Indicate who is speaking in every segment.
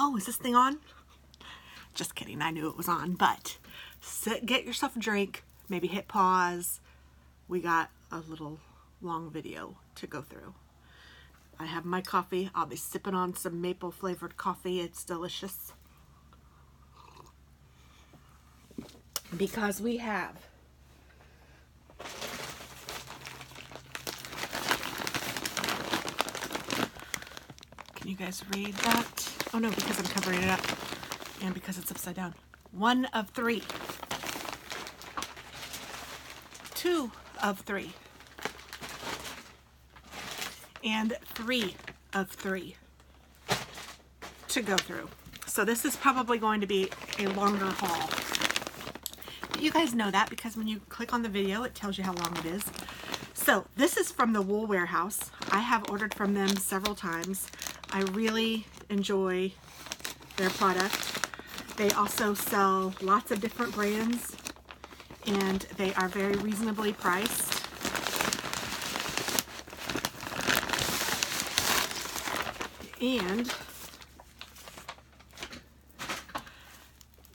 Speaker 1: Oh, is this thing on? Just kidding, I knew it was on, but get yourself a drink, maybe hit pause. We got a little long video to go through. I have my coffee. I'll be sipping on some maple flavored coffee. It's delicious. Because we have can you guys read that? Oh no, because I'm covering it up and because it's upside down. 1 of 3. 2 of 3. And 3 of 3 to go through. So this is probably going to be a longer haul. But you guys know that because when you click on the video, it tells you how long it is. So this is from the Wool Warehouse. I have ordered from them several times. I really enjoy their product. They also sell lots of different brands and they are very reasonably priced. And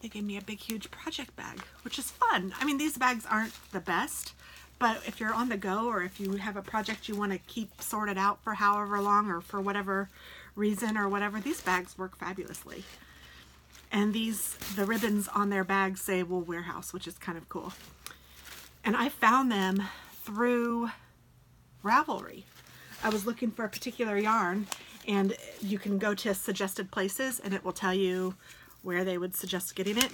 Speaker 1: they gave me a big, huge project bag, which is fun. I mean, these bags aren't the best, but if you're on the go or if you have a project you want to keep sorted out for however long or for whatever reason or whatever, these bags work fabulously. And the ribbons on their bags say Wool Warehouse, which is kind of cool. And I found them through Ravelry. I was looking for a particular yarn, and you can go to suggested places and it will tell you where they would suggest getting it.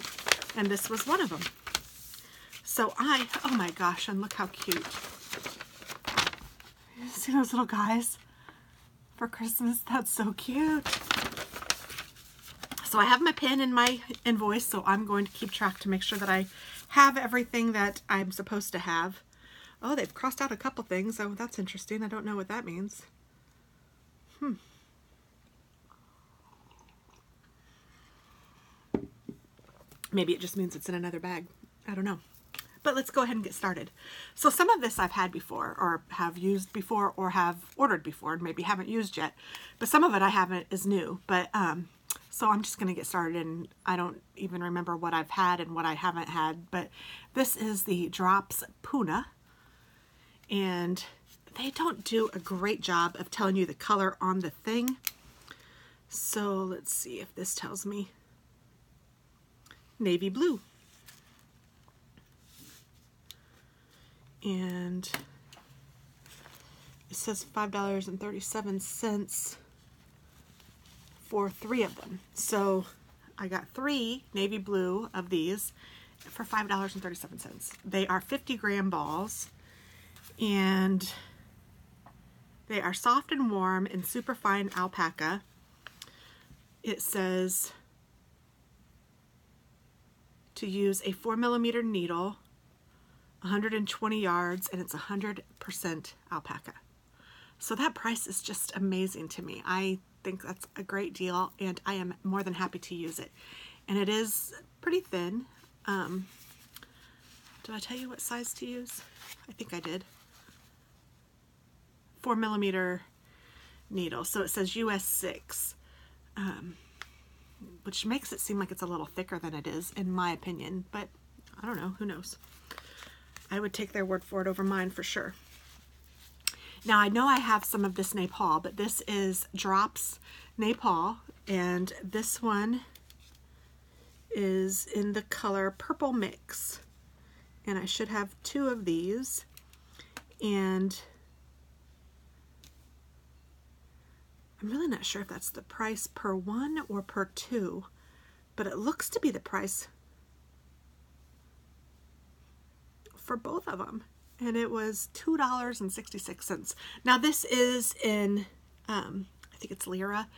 Speaker 1: And this was one of them. So oh my gosh, and look how cute. You see those little guys for Christmas? That's so cute. So I have my pin in my invoice, so I'm going to keep track to make sure that I have everything that I'm supposed to have. Oh, they've crossed out a couple things. Oh, that's interesting. I don't know what that means. Maybe it just means it's in another bag. I don't know. But let's go ahead and get started. So some of this I've had before or have used before or have ordered before and maybe haven't used yet. But some of it I haven't is new. But so I'm just going to get started, and I don't even remember what I've had and what I haven't had. But this is the Drops Puna. And they don't do a great job of telling you the color on the thing. So let's see if this tells me. Navy blue. And it says $5.37 for 3 of them. So I got 3 navy blue of these for $5.37. They are 50-gram balls, and they are soft and warm in superfine alpaca. It says to use a 4mm needle, 120 yards, and it's 100% alpaca. So that price is just amazing to me. I think that's a great deal, and I am more than happy to use it. And it is pretty thin. Did I tell you what size to use? I think I did. 4mm needle. So it says US 6, which makes it seem like it's a little thicker than it is, in my opinion. But I don't know. Who knows? I would take their word for it over mine for sure. Now I know I have some of this Nepal, but this is Drops Nepal, and this one is in the color Purple Mix. And I should have 2 of these, and I'm really not sure if that's the price per one or per 2, but it looks to be the price for both of them, and it was $2.66. Now this is in I think it's lira,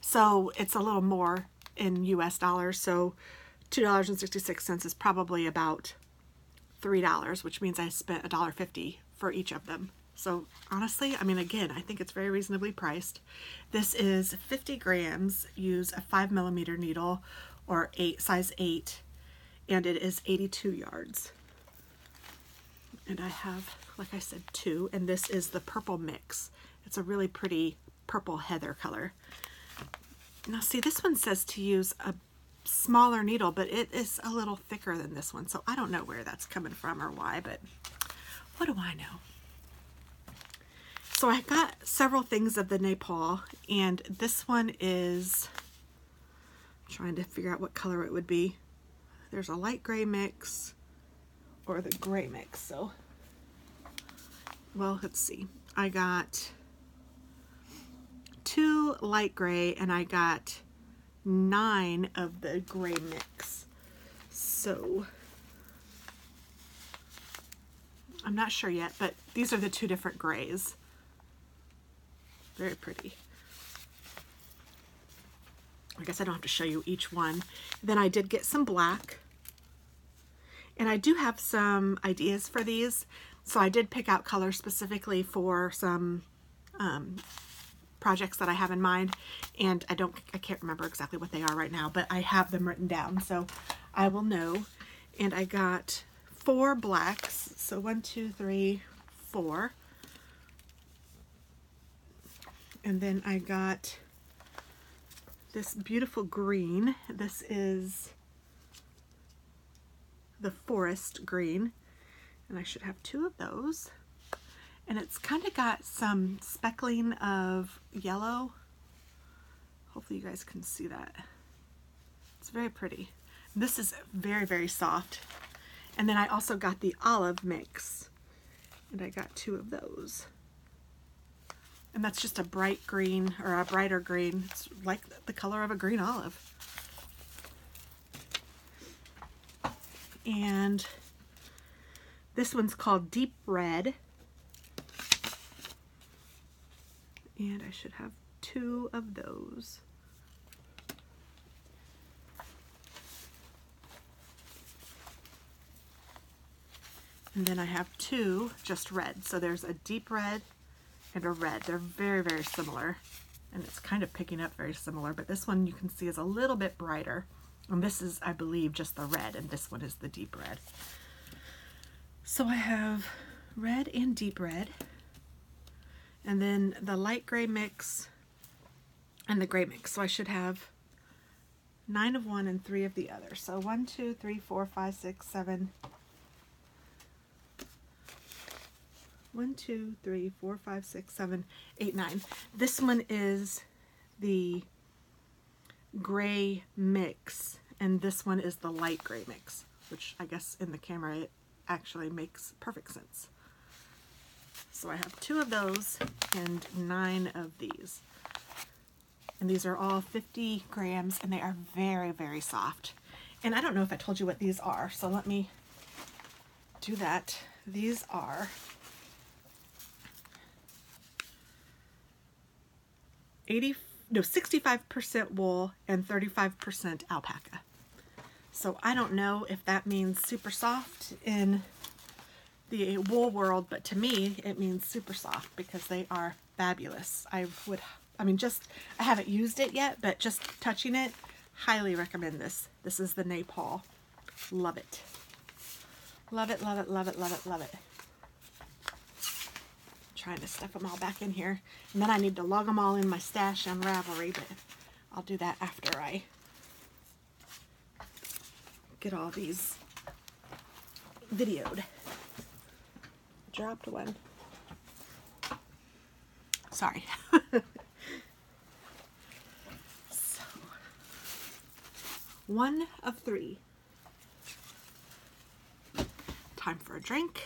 Speaker 1: so it's a little more in US dollars, so $2.66 is probably about $3, which means I spent $1.50 for each of them. So honestly, I mean, again, I think it's very reasonably priced. This is 50 grams. Use a 5mm needle or size 8, and it is 82 yards. And I have, like I said, 2, and this is the Purple Mix. It's a really pretty purple heather color. Now see, this one says to use a smaller needle, but it is a little thicker than this one, so I don't know where that's coming from or why, but what do I know? So I got several things of the Nepal, and this one is, I'm trying to figure out what color it would be. There's a light gray mix or the gray mix, so, well, let's see. I got 2 light gray and I got 9 of the gray mix. So I'm not sure yet, but these are the 2 different grays. Very pretty. I guess I don't have to show you each one. Then I did get some black, and I do have some ideas for these. So I did pick out colors specifically for some projects that I have in mind, and I can't remember exactly what they are right now, but I have them written down, so I will know. And I got 4 blacks, so 1, 2, 3, 4. And then I got this beautiful green. This is the forest green, and I should have 2 of those. And it's kind of got some speckling of yellow. Hopefully you guys can see that. It's very pretty. This is very, very soft. And then I also got the olive mix, and I got 2 of those. And that's just a bright green, or a brighter green. It's like the color of a green olive. And this one's called Deep Red. And I should have 2 of those. And then I have 2 just red. So there's a deep red and a red. They're very, very similar. And it's kind of picking up very similar, but this one you can see is a little bit brighter. And this is, I believe, just the red, and this one is the deep red. So I have red and deep red. And then the light gray mix and the gray mix. So I should have 9 of one and 3 of the other. So 1, 2, 3, 4, 5, 6, 7. 1, 2, 3, 4, 5, 6, 7, 8, 9. This one is the gray mix, and this one is the light gray mix, which I guess in the camera it actually makes perfect sense. So I have 2 of those and 9 of these. And these are all 50 grams, and they are very, very soft. And I don't know if I told you what these are, so let me do that. These are 65% wool and 35% alpaca. So I don't know if that means super soft in the wool world, but to me it means super soft because they are fabulous. I haven't used it yet, but just touching it, highly recommend this. This is the Nepal. Love it. Love it, love it, love it, love it, love it. Trying to stuff them all back in here, and then I need to log them all in my stash on Ravelry, but I'll do that after I get all these videoed. Dropped one. Sorry. So 1 of 3. Time for a drink.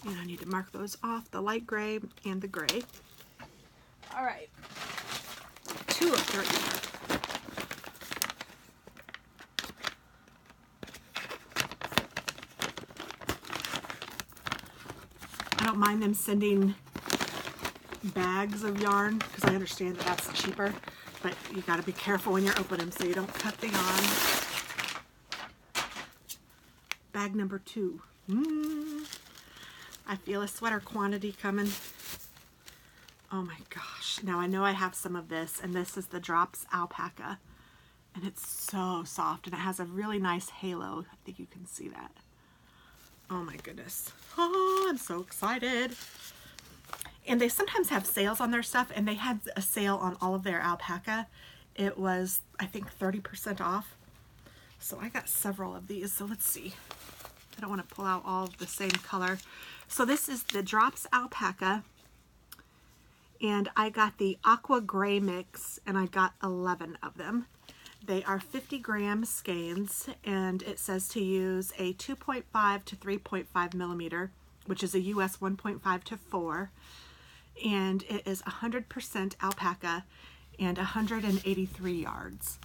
Speaker 1: And I need to mark those off, the light gray and the gray. All right, 2 of 3. I don't mind them sending bags of yarn because I understand that that's cheaper, but you got to be careful when you're opening them so you don't cut the yarn. Bag number 2. I feel a sweater quantity coming. Oh my gosh. Now I know I have some of this, and this is the Drops Alpaca, and it's so soft, and it has a really nice halo. I think you can see that. Oh my goodness. Oh, I'm so excited. And they sometimes have sales on their stuff, and they had a sale on all of their alpaca. It was, I think, 30% off. So I got several of these. So let's see. I don't want to pull out all of the same color. So this is the Drops Alpaca. And I got the Aqua Gray Mix, and I got 11 of them. They are 50-gram skeins, and it says to use a 2.5 to 3.5 millimeter, which is a US 1.5 to 4. And it is 100% alpaca and 183 yards.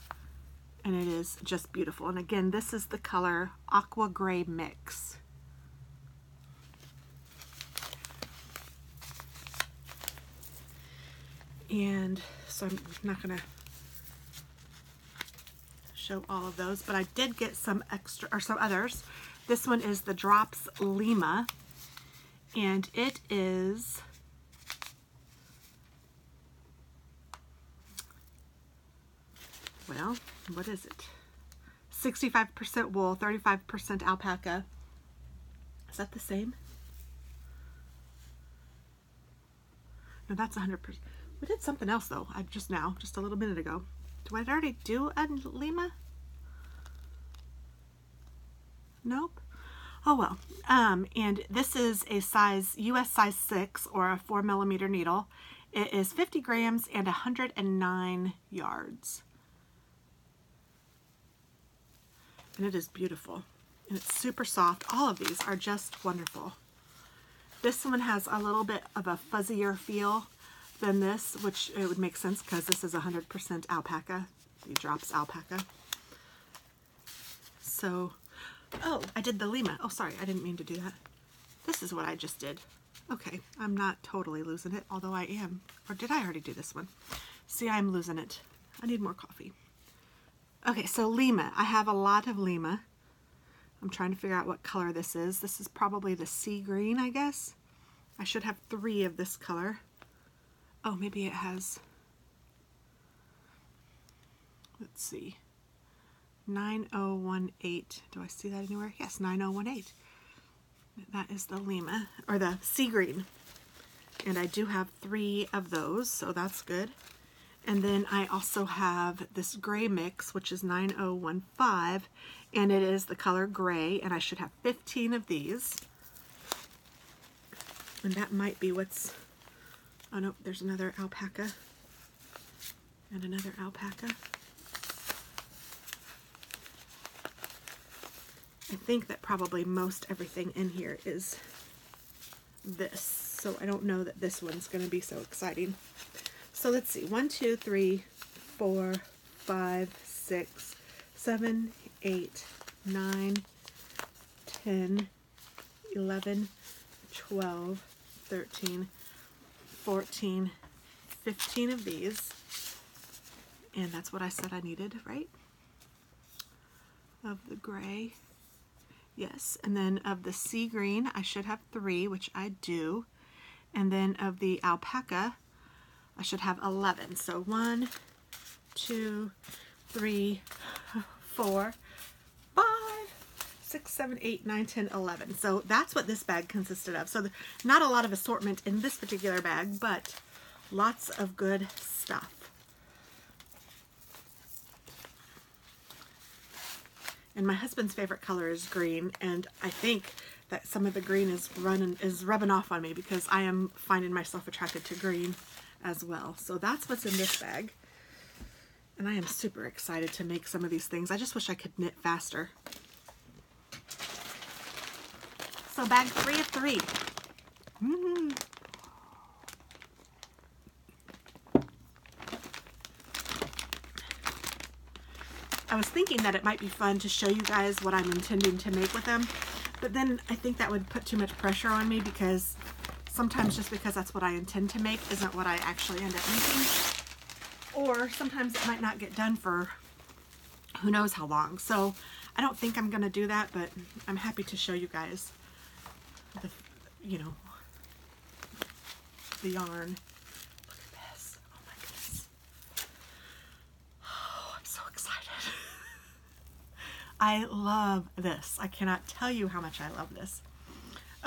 Speaker 1: And it is just beautiful. And again, this is the color Aqua Gray Mix. And so I'm not going to show all of those, but I did get some extra, or some others. This one is the Drops Lima, and it is well, what is it? 65% wool, 35% alpaca. Is that the same? No, that's 100%. We did something else though. Just a little minute ago. Do I already do a Lima? Nope. Oh well. And this is a size, US size 6 or a 4 millimeter needle. It is 50 grams and 109 yards. And it is beautiful. And it's super soft. All of these are just wonderful. This one has a little bit of a fuzzier feel than this, which it would make sense because this is 100% alpaca. The Drops Alpaca. So, oh, I did the Lima. Oh, sorry, I didn't mean to do that. This is what I just did. Okay, I'm not totally losing it, although I am. Or did I already do this one? See, I'm losing it. I need more coffee. Okay, so Lima. I have a lot of Lima. I'm trying to figure out what color this is. This is probably the sea green, I guess. I should have 3 of this color. Oh, maybe it has, let's see, 9018. Do I see that anywhere? Yes, 9018. That is the Lima, or the sea green. And I do have 3 of those, so that's good. And then I also have this gray mix, which is 9015, and it is the color gray, and I should have 15 of these. And that might be what's, oh no, there's another alpaca, and another alpaca. I think that probably most everything in here is this, so I don't know that this one's going to be so exciting. So let's see, 1, 2, 3, 4, 5, 6, 7, 8, 9, 10, 11, 12, 13, 14, 15 of these. And that's what I said I needed, right? Of the gray. Yes, and then of the sea green, I should have 3, which I do. And then of the alpaca, I should have 11. So 1, 2, 3, 4, 5, 6, 7, 8, 9, 10, 11. So that's what this bag consisted of. So not a lot of assortment in this particular bag, but lots of good stuff. And my husband's favorite color is green, and I think that some of the green is rubbing off on me because I am finding myself attracted to green as well. So that's what's in this bag. And I am super excited to make some of these things. I just wish I could knit faster. So bag 3 of 3. I was thinking that it might be fun to show you guys what I'm intending to make with them, but then I think that would put too much pressure on me because sometimes just because that's what I intend to make isn't what I actually end up making. Or sometimes it might not get done for who knows how long. So I don't think I'm going to do that, but I'm happy to show you guys the, you know, the yarn. Look at this. Oh my goodness. Oh, I'm so excited. I love this. I cannot tell you how much I love this.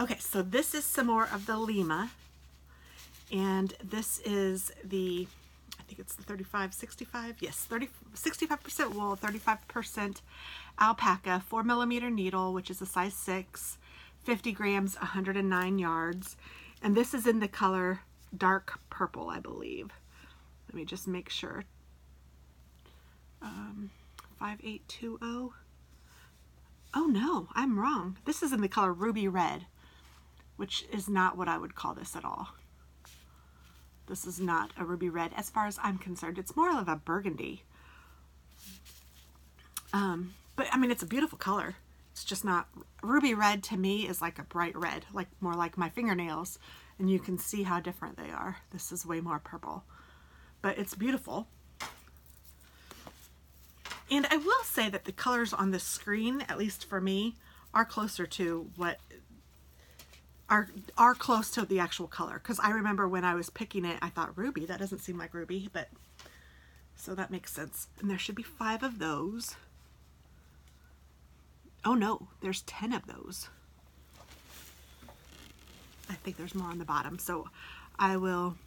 Speaker 1: Okay, so this is some more of the Lima, and this is the, I think it's the 35-65, yes, 65% wool, 35% alpaca, 4mm needle, which is a size 6, 50 grams, 109 yards, and this is in the color dark purple, I believe. Let me just make sure. 5820. Oh no, I'm wrong. This is in the color ruby red, which is not what I would call this at all. This is not a ruby red as far as I'm concerned. It's more of a burgundy. But I mean, it's a beautiful color. It's just not, ruby red to me is like a bright red, like more like my fingernails, and you can see how different they are. This is way more purple, but it's beautiful. And I will say that the colors on the screen, at least for me, are closer to what are close to the actual color. Because I remember when I was picking it, I thought ruby, that doesn't seem like ruby, but so that makes sense. And there should be 5 of those. Oh no, there's 10 of those. I think there's more on the bottom, so I will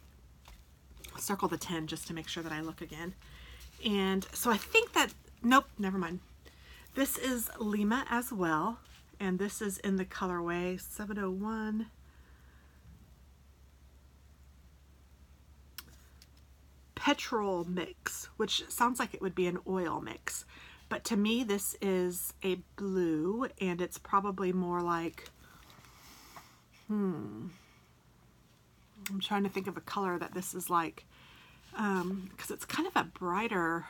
Speaker 1: circle the 10 just to make sure that I look again. And so I think that, nope, never mind. This is Lima as well, and this is in the colorway 701. Petrol mix, which sounds like it would be an oil mix. But to me, this is a blue, and it's probably more like, I'm trying to think of a color that this is like, because it's kind of a brighter,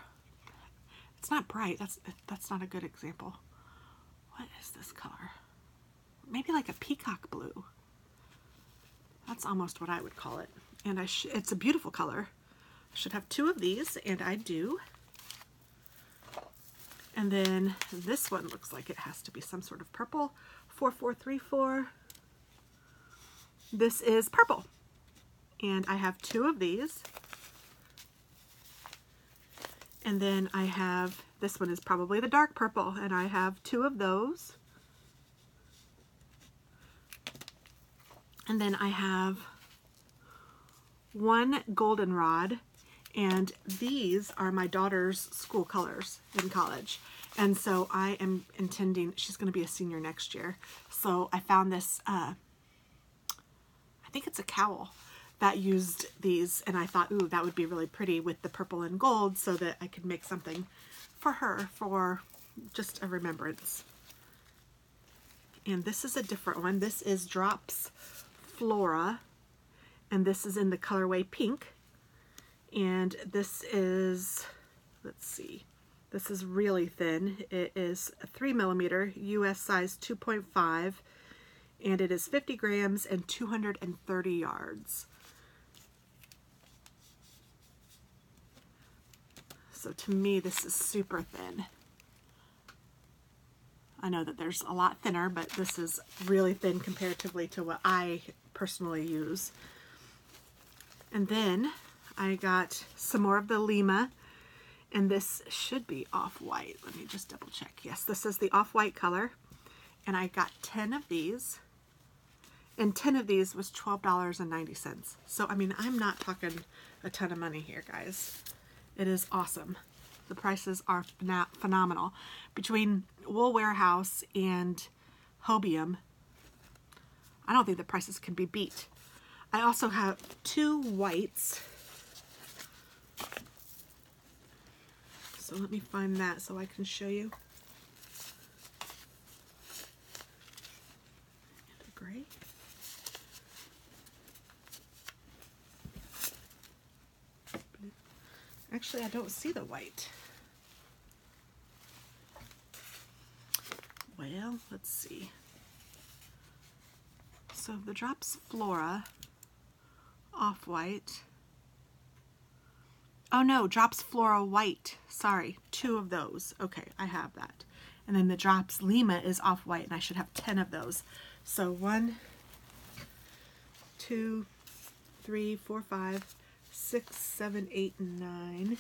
Speaker 1: it's not bright, that's not a good example. What is this color? Maybe like a peacock blue. That's almost what I would call it. And it's a beautiful color. I should have 2 of these, and I do. And then this one looks like it has to be some sort of purple. 4434. This is purple. And I have 2 of these. And then I have, this one is probably the dark purple, and I have 2 of those. And then I have 1 goldenrod, and these are my daughter's school colors in college. And so I am intending, she's going to be a senior next year. So I found this, I think it's a cowl that used these, and I thought, ooh, that would be really pretty with the purple and gold, so that I could make something for her for just a remembrance. And this is a different one. This is Drops Flora, and this is in the colorway pink. And this is, let's see, this is really thin. It is a 3mm, US size 2.5, and it is 50 grams and 230 yards. So to me, this is super thin. I know that there's a lot thinner, but this is really thin comparatively to what I personally use. And then I got some more of the Lima, and this should be off-white. Let me just double check. Yes, this is the off-white color, and I got 10 of these, and 10 of these was $12.90. So, I mean, I'm not talking a ton of money here, guys. It is awesome. The prices are phenomenal. Between Wool Warehouse and Hobium, I don't think the prices can be beat. I also have 2 whites. So let me find that so I can show you. And a gray. Actually, I don't see the white. Well, let's see. So the Drops Flora off-white. Oh no, Drops Flora white. Sorry, 2 of those. Okay, I have that. And then the Drops Lima is off-white, and I should have 10 of those. So 1, 2, 3, 4, 5, 6, 7, 8, 9.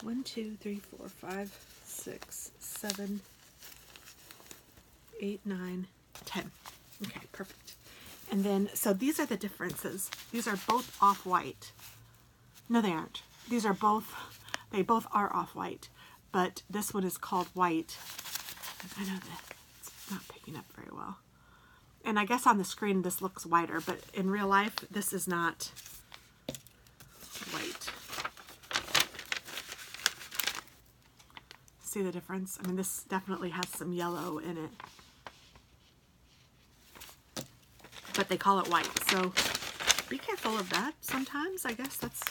Speaker 1: 1, 2, 3, 4, 5, 6, 7, 8, 9, 10. Okay, perfect. And then, so these are the differences. These are both off-white. No, they aren't. These are both, they both are off-white, but this one is called white. I know that it's not picking up very well. And I guess on the screen this looks whiter, but in real life this is not white. See the difference? I mean, this definitely has some yellow in it. But they call it white, so be careful of that sometimes. I guess that's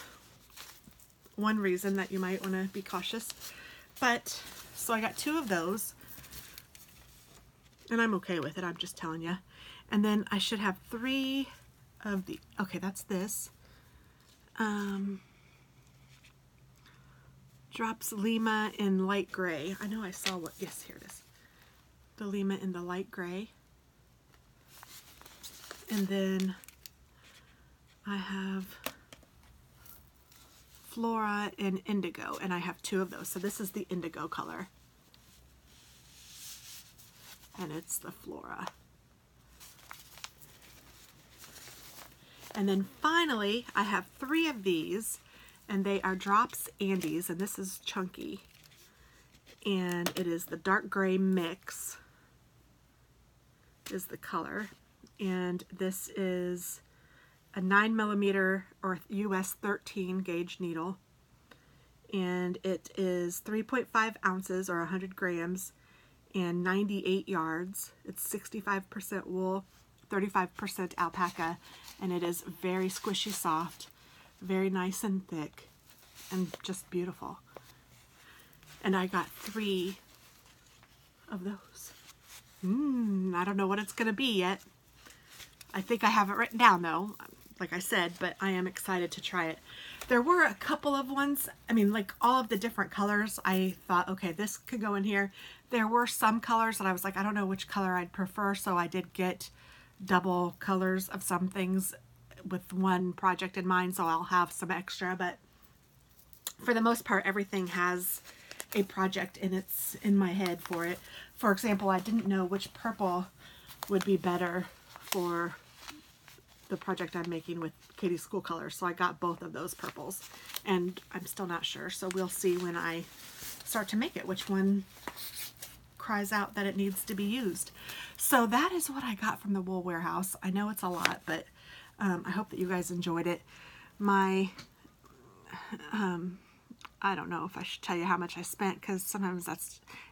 Speaker 1: one reason that you might want to be cautious. But, so I got 2 of those, and I'm okay with it, I'm just telling you. And then I should have 3 of the, okay, that's this. Drops Lima in light gray. I know I saw what, yes, here it is. The Lima in the light gray. And then I have Flora in indigo, and I have 2 of those. So this is the indigo color. And it's the Flora. And then finally, I have 3 of these, and they are Drops Andes, and this is chunky. And it is the dark gray mix is the color. And this is a 9mm or US 13 gauge needle. And it is 3.5 ounces or 100 grams and 98 yards. It's 65% wool, 35% alpaca, and it is very squishy soft, very nice and thick, and just beautiful. And I got 3 of those. I don't know what it's gonna be yet. I think I have it written down though, like I said, but I am excited to try it. There were a couple of ones, I mean, like all of the different colors, I thought, okay, this could go in here. There were some colors that I was like, I don't know which color I'd prefer, so I did get double colors of some things with one project in mind, so I'll have some extra, but for the most part, everything has a project in my head for it. For example, I didn't know which purple would be better for the project I'm making with Katie's school colors, so I got both of those purples, and I'm still not sure, so we'll see when I start to make it which one cries out that it needs to be used. So that is what I got from the Wool Warehouse. I know it's a lot, but I hope that you guys enjoyed it. My I don't know if I should tell you how much I spent, because sometimes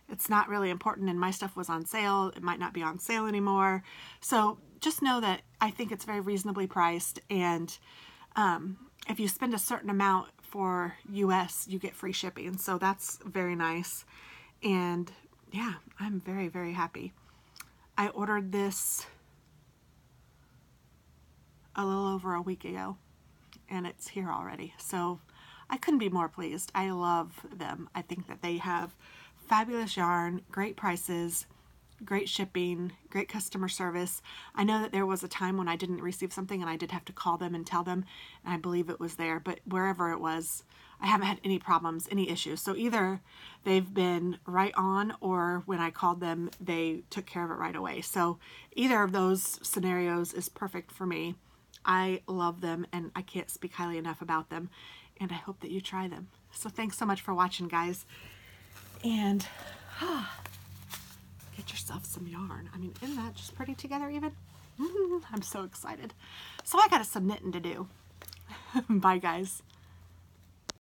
Speaker 1: it's not really important, and my stuff was on sale. It might not be on sale anymore. So just know that I think it's very reasonably priced, and if you spend a certain amount for US, you get free shipping. So that's very nice. And yeah, I'm very, very happy. I ordered this a little over a week ago, and it's here already. So I couldn't be more pleased. I love them. I think that they have fabulous yarn, great prices, great shipping, great customer service. I know that there was a time when I didn't receive something and I did have to call them and tell them, and I believe it was there, but wherever it was, I haven't had any problems, any issues. So either they've been right on, or when I called them, they took care of it right away. So either of those scenarios is perfect for me. I love them, and I can't speak highly enough about them, and I hope that you try them. So thanks so much for watching, guys. And get yourself some yarn. I mean, isn't that just pretty together even? I'm so excited. So I got some knitting to do. Bye, guys.